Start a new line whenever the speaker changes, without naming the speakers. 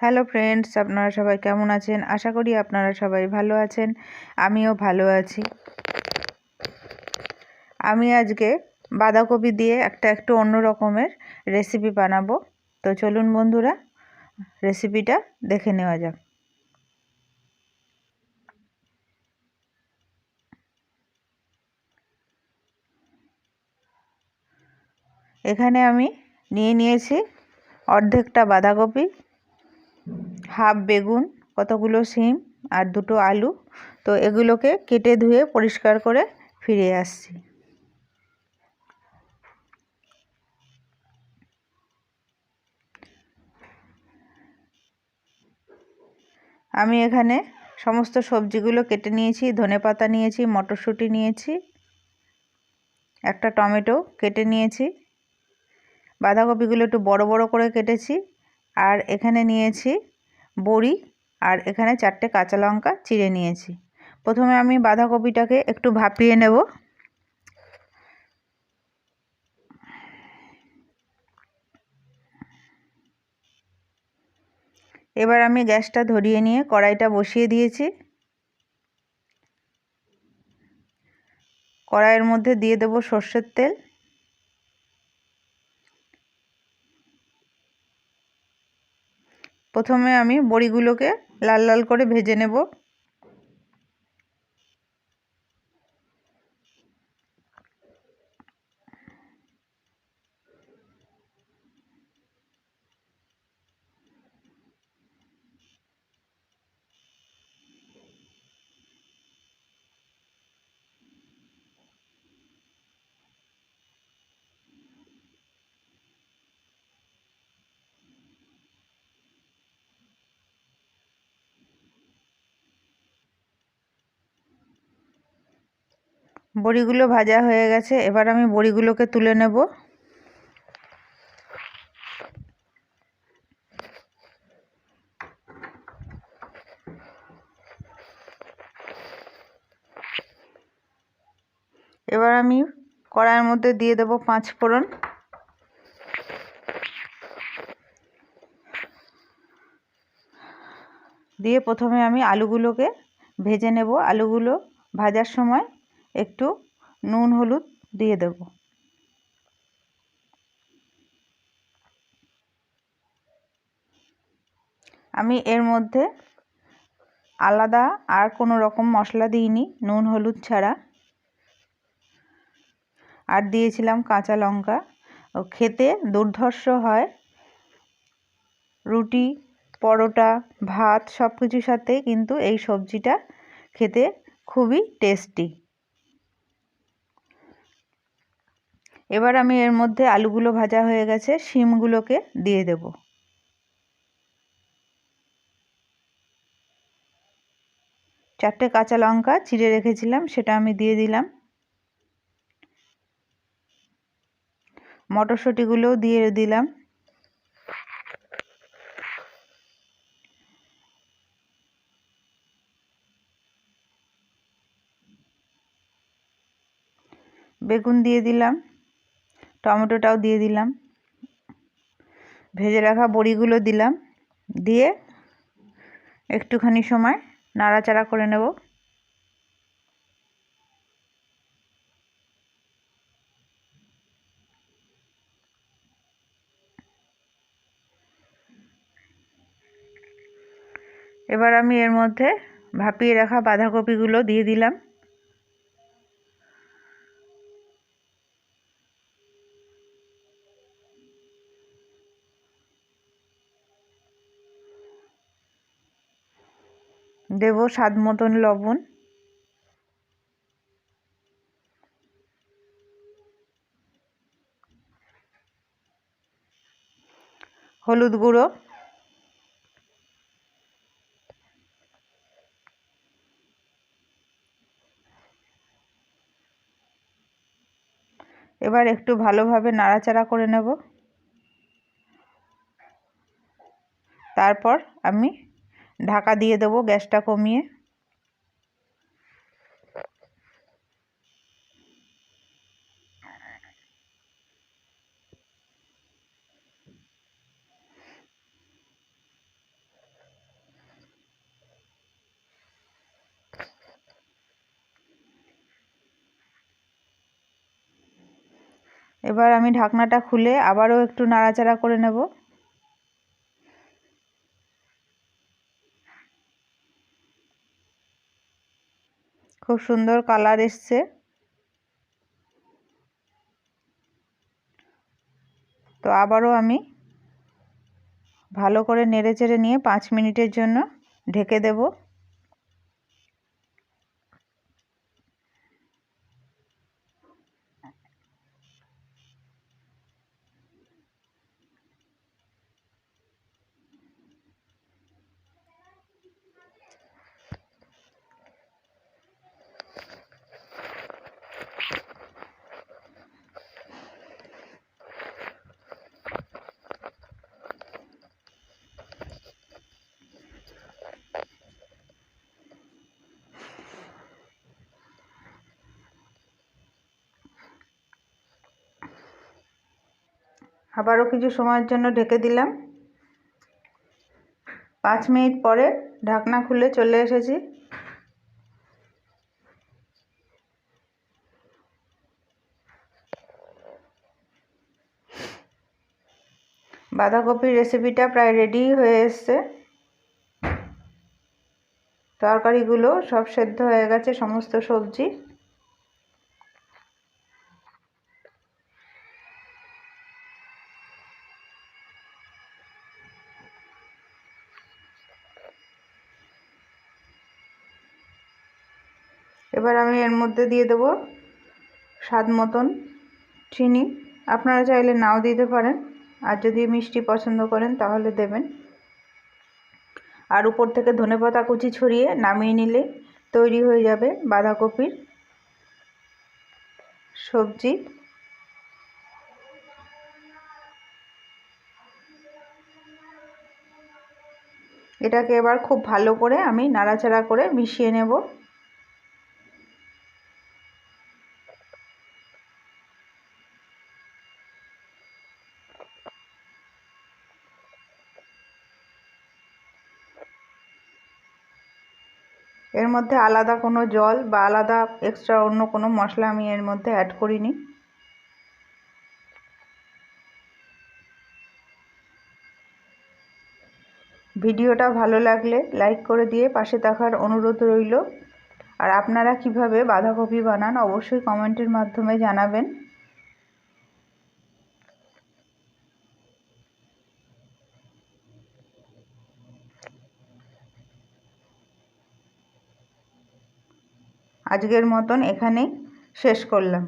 Hello friends, আপনারা সবাই কেমন আছেন? আশা করি আপনারা সবাই ভালো আছেন। আমিও ভালো আছি। আমি আজকে বাঁধাকপি দিয়ে একটু অন্য রকমের রেসিপি বানাবো। তো চলুন বন্ধুরা, রেসিপিটা দেখে নেওয়া যাক। এখানে আমি নিয়েছি অর্ধেকটা বাঁধাকপি, হাফ বেগুন, কতগুলো শিম আর দুটো আলু। তো এগুলোকে কেটে ধুয়ে পরিষ্কার করে ফিরে আসছি। আমি এখানে সমস্ত সবজিগুলো কেটে নিয়েছি। ধনেপাতা নিয়েছি, মটরশুঁটি নিয়েছি, একটা টমেটো কেটে নিয়েছি, বাঁধাকপিগুলো একটু বড় বড় করে কেটেছি, আর এখানে নিয়েছি বড়ি, আর এখানে 4টে কাঁচা লঙ্কা চিড়ে নিয়েছি। প্রথমে আমি বাঁধাকপিটাকে একটু ভাপিয়ে নেব। এবার আমি গ্যাসটা ধরিয়ে নিয়ে কড়াইটা বসিয়ে দিয়েছি। কড়াইয়ের মধ্যে দিয়ে দেব সর্ষের তেল। প্রথমে আমি বড়িগুলোকে লাল লাল করে ভেজে নেব। বড়িগুলো ভাজা হয়ে গেছে। এবার আমি বড়িগুলোকে তুলে নেব। এবার আমি কড়াইয়ের মধ্যে দিয়ে দেব 5 ফোড়ন। দিয়ে প্রথমে আমি আলুগুলোকে ভেজে নেব। আলুগুলো ভাজার সময় একটু নুন হলুদ দিয়ে দেব। আমি এর মধ্যে আলাদা আর কোনো রকম মশলা দিইনি, নুন হলুদ ছাড়া। আর দিয়েছিলাম কাঁচা লঙ্কা। খেতে দুর্ধর্ষ হয়। রুটি, পরোটা, ভাত সব কিছুর সাথে কিন্তু এই সবজিটা খেতে খুবই টেস্টি। এবার আমি এর মধ্যে আলুগুলো ভাজা হয়ে গেছে, শিমগুলোকে দিয়ে দেব। চারটে কাঁচা লঙ্কা চিড়ে রেখেছিলাম, সেটা আমি দিয়ে দিলাম। মটরশুঁটিগুলোও দিয়ে দিলাম। বেগুন দিয়ে দিলাম, টমেটোটাও দিয়ে দিলাম, ভেজে রাখা বড়িগুলো দিলাম। দিয়ে একটুখানি সময় নাড়াচাড়া করে নেব। এবার আমি এর মধ্যে ভাপিয়ে রাখা বাঁধাকপিগুলো দিয়ে দিলাম। দেব স্বাদ মতন লবণ। হলুদ গুঁড়ো। এবার একটু ভালোভাবে নাড়াচাড়া করে নেব। তারপর আমি ঢাকা দিয়ে দেব গ্যাসটা কমিয়ে। এবার আমি ঢাকনাটা খুলে আবারও একটু নাড়াচাড়া করে নেব। খুব সুন্দর কালার এসছে। তো আবারও আমি ভালো করে নেড়েচেড়ে নিয়ে 5 মিনিটের জন্য ঢেকে দেব। আবারও কিছু সময়ের জন্য ঢেকে দিলাম। 5 মিনিট পরে ঢাকনা খুলে চলে এসেছি। বাঁধাকপির রেসিপিটা প্রায় রেডি হয়ে এসছে। তরকারিগুলো সব সেদ্ধ হয়ে গেছে, সমস্ত সবজি। এবার আমি এর মধ্যে দিয়ে দেব স্বাদ মতন চিনি। আপনারা চাইলে নাও দিতে পারেন, আর যদি মিষ্টি পছন্দ করেন তাহলে দেবেন। আর উপর থেকে ধনেপাতা কুচি ছড়িয়ে নামিয়ে নিলে তৈরি হয়ে যাবে বাঁধাকপির সবজি। এটাকে এবার খুব ভালো করে আমি নাড়াচাড়া করে মিশিয়ে নেব। এর মধ্যে আলাদা কোনো জল বা আলাদা এক্সট্রা অন্য কোনো মশলা আমি এর মধ্যে অ্যাড করিনি। ভিডিওটা ভালো লাগলে লাইক করে দিয়ে পাশে থাকার অনুরোধ রইল। আর আপনারা কিভাবে বাঁধাকপি বানান অবশ্যই কমেন্টের মাধ্যমে জানাবেন। আজকের মতন এখানেই শেষ করলাম।